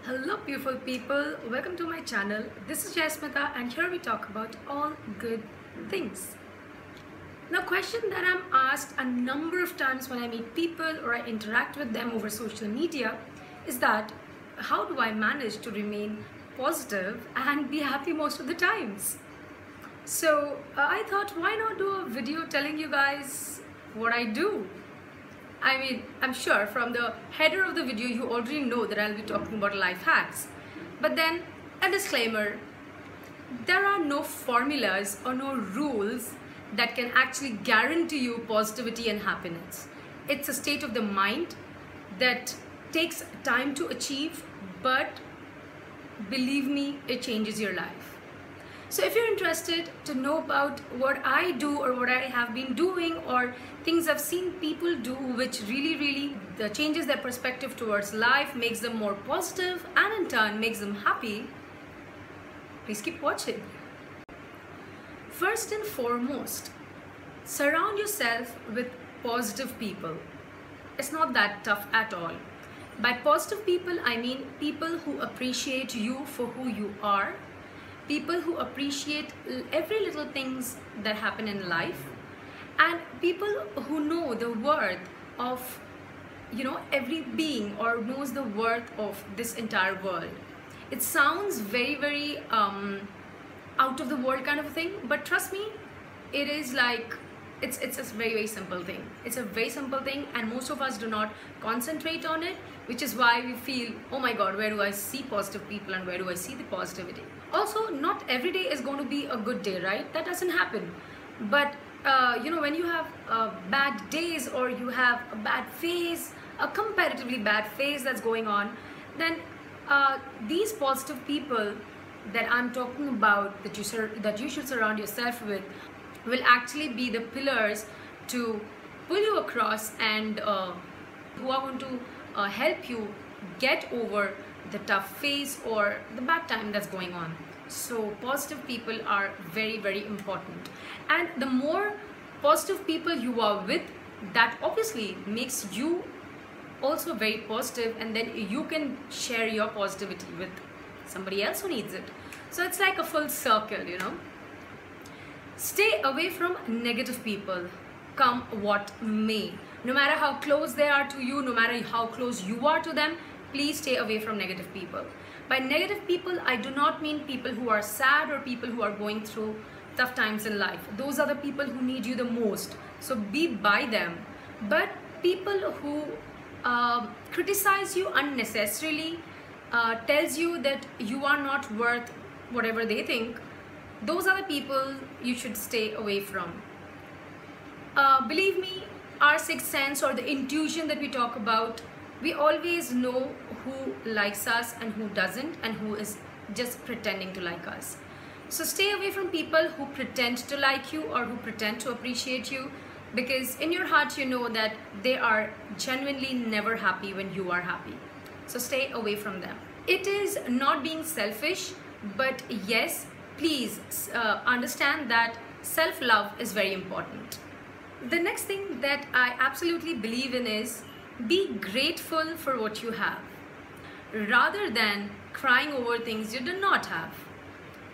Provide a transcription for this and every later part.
Hello beautiful people, welcome to my channel. This is Jasmita and here we talk about all good things. Now, question that I'm asked a number of times when I meet people or I interact with them over social media is that how do I manage to remain positive and be happy most of the times? So I thought, why not do a video telling you guys what I do? I mean, I'm sure from the header of the video you already know that I'll be talking about life hacks. But then a disclaimer, there are no formulas or no rules that can actually guarantee you positivity and happiness. It's a state of the mind that takes time to achieve, but believe me, it changes your life. So if you're interested to know about what I do or what I have been doing or things I've seen people do which really changes their perspective towards life, makes them more positive and in turn makes them happy, please keep watching. First and foremost, surround yourself with positive people. It's not that tough at all. By positive people, I mean people who appreciate you for who you are, people who appreciate every little things that happen in life, and people who know the worth of every being or knows the worth of this entire world. It sounds very out of the world kind of a thing, but trust me, it is like it's a very simple thing. It's a very simple thing and most of us do not concentrate on it, which is why we feel, oh my god, where do I see positive people and where do I see the positivity? Also, not every day is going to be a good day, right? That doesn't happen. But when you have bad days or you have a bad phase, a comparatively bad phase that's going on, then these positive people that I'm talking about that you should surround yourself with will actually be the pillars to pull you across and who are going to help you get over the tough phase or the bad time that's going on. So positive people are very important, and the more positive people you are with, that obviously makes you also very positive, and then you can share your positivity with somebody else who needs it. So it's like a full circle, Stay away from negative people, come what may. No matter how close they are to you, no matter how close you are to them, please stay away from negative people. By negative people, I do not mean people who are sad or people who are going through tough times in life. Those are the people who need you the most. So be by them. But people who criticize you unnecessarily, tells you that you are not worth whatever they think, those are the people you should stay away from. Believe me, our sixth sense or the intuition that we talk about, we always know who likes us and who doesn't and who is just pretending to like us. So stay away from people who pretend to like you or who pretend to appreciate you, because in your heart you know that they are genuinely never happy when you are happy. So stay away from them. It is not being selfish, but yes, please understand that self-love is very important. The next thing that I absolutely believe in is be grateful for what you have rather than crying over things you do not have.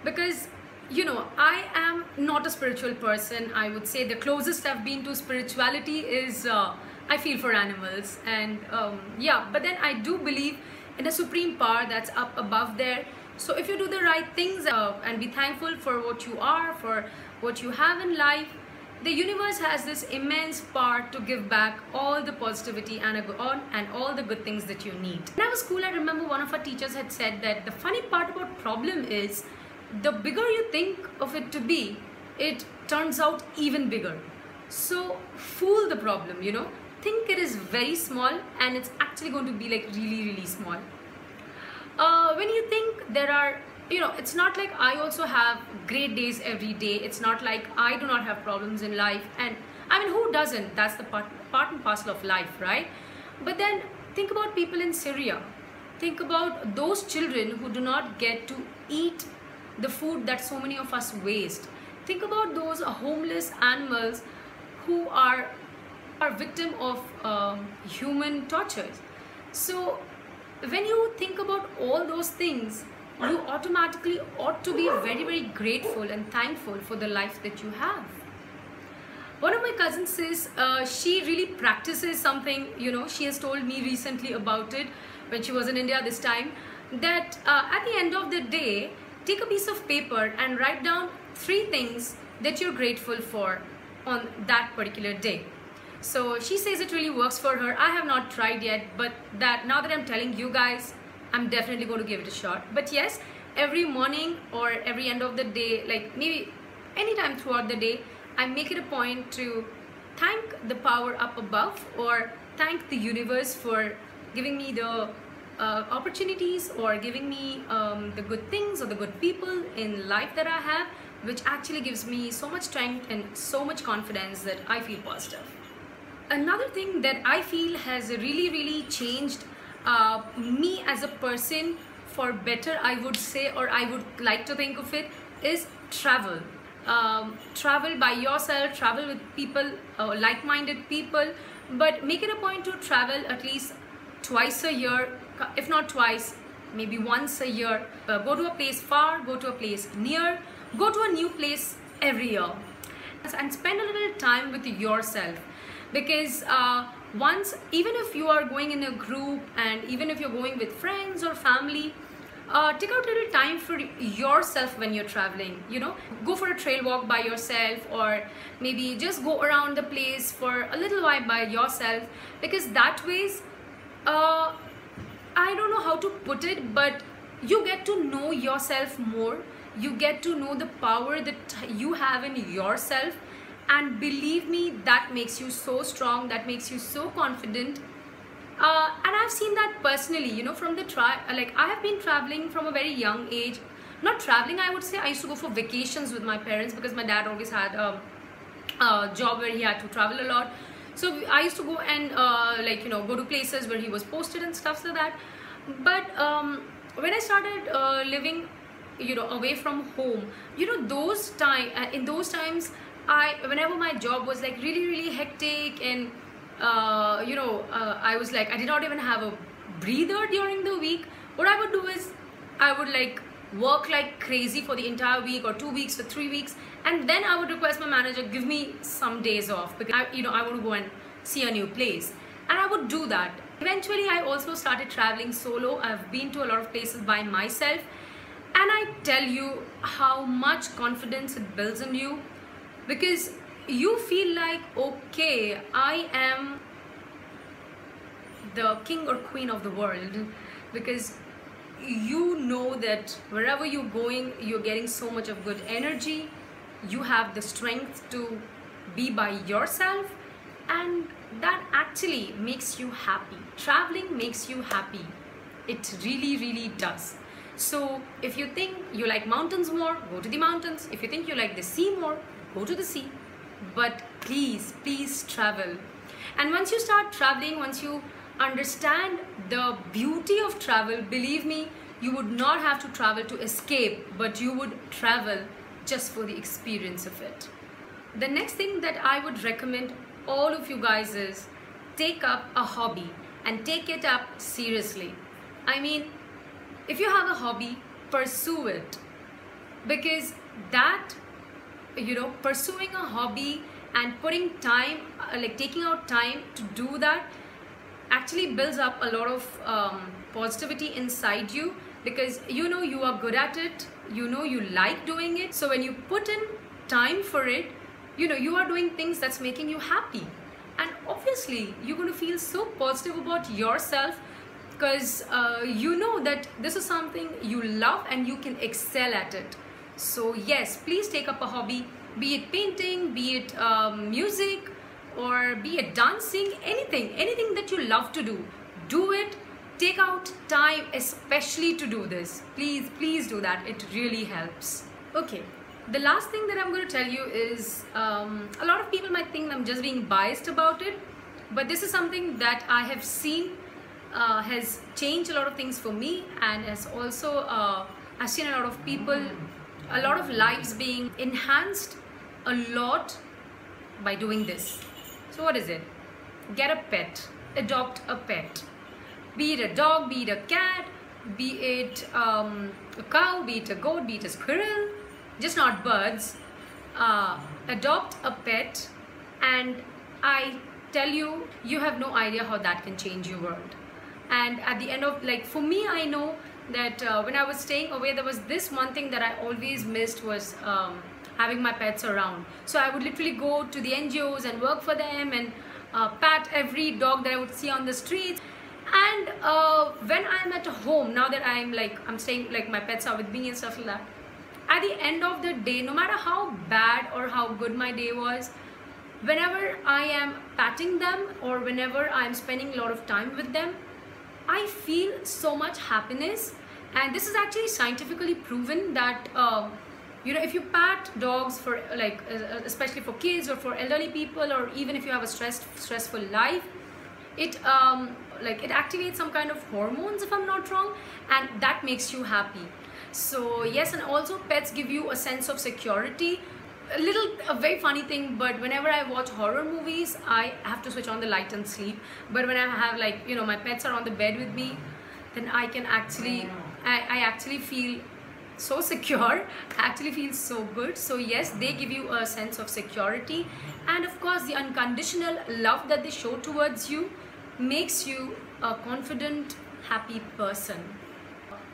Because I am not a spiritual person. I would say the closest I've been to spirituality is I feel for animals, and yeah, but then I do believe in a supreme power that's up above there. So if you do the right things and be thankful for what you are, for what you have in life, the universe has this immense power to give back all the positivity and all the good things that you need. When I was school, I remember one of our teachers had said that the funny part about problem is the bigger you think of it to be, it turns out even bigger. So fool the problem, think it is very small and it's actually going to be like really small. When you think there are, it's not like I also have great days every day. It's not like I do not have problems in life, and I mean, who doesn't? That's the part and parcel of life, right? But then think about people in Syria. Think about those children who do not get to eat the food that so many of us waste. Think about those homeless animals who are victim of human tortures. So when you think about all those things, you automatically ought to be very, very grateful and thankful for the life that you have. One of my cousins says she really practices something, you know, she has told me recently about it when she was in India this time, that at the end of the day, take a piece of paper and write down 3 things that you're grateful for on that particular day. So she says it really works for her. I have not tried yet, but now that I'm telling you guys, I'm definitely going to give it a shot. But yes, every morning or every end of the day, like maybe anytime throughout the day, I make it a point to thank the power up above or thank the universe for giving me the opportunities or giving me the good things or the good people in life that I have, which actually gives me so much strength and so much confidence that I feel positive. Another thing that I feel has really, really changed me as a person for better, I would say, or I would like to think of it, is travel. Travel by yourself, travel with people, like-minded people, but make it a point to travel at least twice a year, if not twice, maybe once a year. Go to a place far, go to a place near, go to a new place every year, and spend a little time with yourself. Because even if you are going in a group and even if you're going with friends or family, take out a little time for yourself when you're traveling. You know, go for a trail walk by yourself, or maybe just go around the place for a little while by yourself, because that ways, I don't know how to put it, but you get to know yourself more. You get to know the power that you have in yourself, and believe me, that makes you so strong, that makes you so confident. And I've seen that personally, you know, from the like I have been traveling from a very young age. Not traveling, I would say, I used to go for vacations with my parents because my dad always had a job where he had to travel a lot. So I used to go and like, you know, go to places where he was posted and stuff like that. But when I started living, you know, away from home, you know, in those times, whenever my job was like really, really hectic, and you know, I was like, I did not even have a breather during the week. What I would do is I would like work like crazy for the entire week or 2 weeks or 3 weeks, and then I would request my manager, give me some days off because I want to go and see a new place, and I would do that. Eventually I also started traveling solo. I've been to a lot of places by myself, and I tell you how much confidence it builds in you, because you feel like, okay, I am the king or queen of the world, because you know that wherever you're going, you're getting so much of good energy. You have the strength to be by yourself, and that actually makes you happy. Traveling makes you happy. It really, really does. So if you think you like mountains more, go to the mountains. If you think you like the sea more, go to the sea. But please, please travel. And once you start traveling, once you understand the beauty of travel, believe me, you would not have to travel to escape, but you would travel just for the experience of it. The next thing that I would recommend all of you guys is take up a hobby, and take it up seriously. I mean, if you have a hobby, pursue it, because that, you know, pursuing a hobby and putting time, like taking out time to do that, actually builds up a lot of positivity inside you, because you know you are good at it, you know you like doing it. So when you put in time for it, you know you are doing things that's making you happy, and obviously you're going to feel so positive about yourself, because you know that this is something you love and you can excel at it. So yes, please take up a hobby, be it painting, be it music, or be it dancing, anything that you love to do, do it. Take out time especially to do this. Please, please do that. It really helps. Okay, the last thing that I'm going to tell you is, a lot of people might think I'm just being biased about it, but this is something that I have seen has changed a lot of things for me, and has also I've seen a lot of people, a lot of lives being enhanced a lot by doing this. So what is it? Get a pet, adopt a pet. Be it a dog, be it a cat, be it a cow, be it a goat, be it a squirrel, just not birds. Adopt a pet, and I tell you, you have no idea how that can change your world. And at the end of, like, for me, I know that when I was staying away, there was this one thing that I always missed was having my pets around. So I would literally go to the NGOs and work for them and pat every dog that I would see on the streets. And when I'm at home, now that I'm staying, like my pets are with me and stuff like that, at the end of the day, no matter how bad or how good my day was, whenever I am patting them or whenever I'm spending a lot of time with them, I feel so much happiness. And this is actually scientifically proven that you know, if you pat dogs for like especially for kids or for elderly people, or even if you have a stressful life, it it activates some kind of hormones, if I'm not wrong, and that makes you happy. So yes, and also pets give you a sense of security. A very funny thing, but whenever I watch horror movies, I have to switch on the light and sleep. But when I have, like, you know, my pets are on the bed with me, then I can actually, I actually feel so secure. I actually feel so good. So yes, they give you a sense of security, and of course the unconditional love that they show towards you makes you a confident, happy person.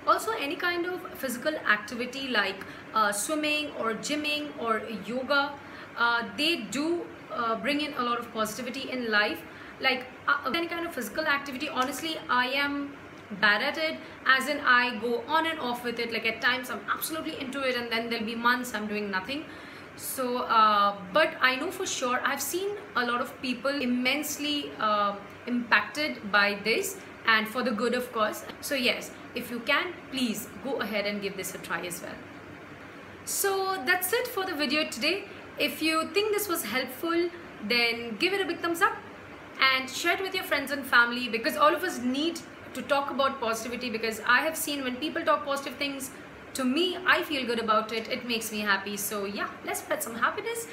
Also, any kind of physical activity like swimming or gymming or yoga, they do bring in a lot of positivity in life. Like any kind of physical activity, honestly, I am bad at it, as in I go on and off with it. Like at times I'm absolutely into it, and then there'll be months I'm doing nothing. So but I know for sure I've seen a lot of people immensely impacted by this, and for the good, of course. So yes, if you can, please go ahead and give this a try as well. So that's it for the video today. If you think this was helpful, then give it a big thumbs up and share it with your friends and family, because all of us need to talk about positivity. Because I have seen when people talk positive things to me, I feel good about it. It makes me happy. So yeah, let's spread some happiness.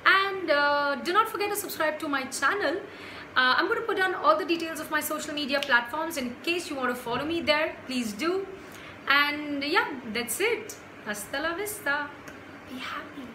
And do not forget to subscribe to my channel. I'm going to put down all the details of my social media platforms in case you want to follow me there. Please do. And yeah, that's it. Hasta la vista. Be happy.